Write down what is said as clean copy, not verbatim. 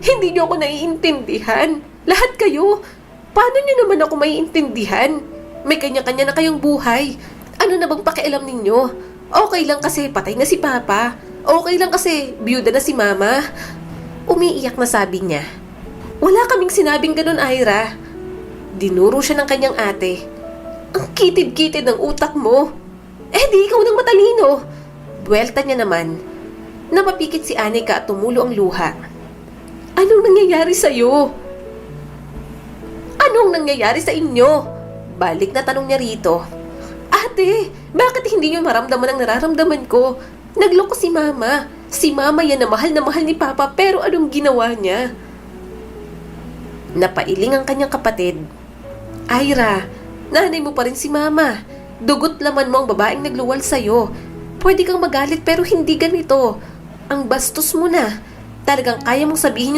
Hindi niyo ako naiintindihan. Lahat kayo. Paano niyo naman ako maiintindihan? May kanya-kanya na kayong buhay. Ano na bang pakialam ninyo? Okay lang kasi patay na si Papa. Okay lang kasi biyuda na si Mama. Umiiyak na sabi niya. Wala kaming sinabing ganun, Ira. Dinuro siya ng kanyang ate. Ang kitid-kitid ng utak mo. Eh di ikaw nang matalino. Buwelta niya naman. Napapikit si Anika at tumulo ang luha. Anong nangyayari sa'yo? Anong nangyayari sa inyo? Balik na tanong niya rito. Ate, bakit hindi niyo maramdaman ang nararamdaman ko? Nagloko si Mama. Si Mama yan na mahal ni Papa, pero anong ginawa niya? Napailing ang kanyang kapatid. Ira, nanay mo pa rin si Mama. Dugot laman mo ang babaeng nagluwal sa'yo. Pwede kang magalit pero hindi ganito. Ang bastos mo na. Talagang kaya mong sabihin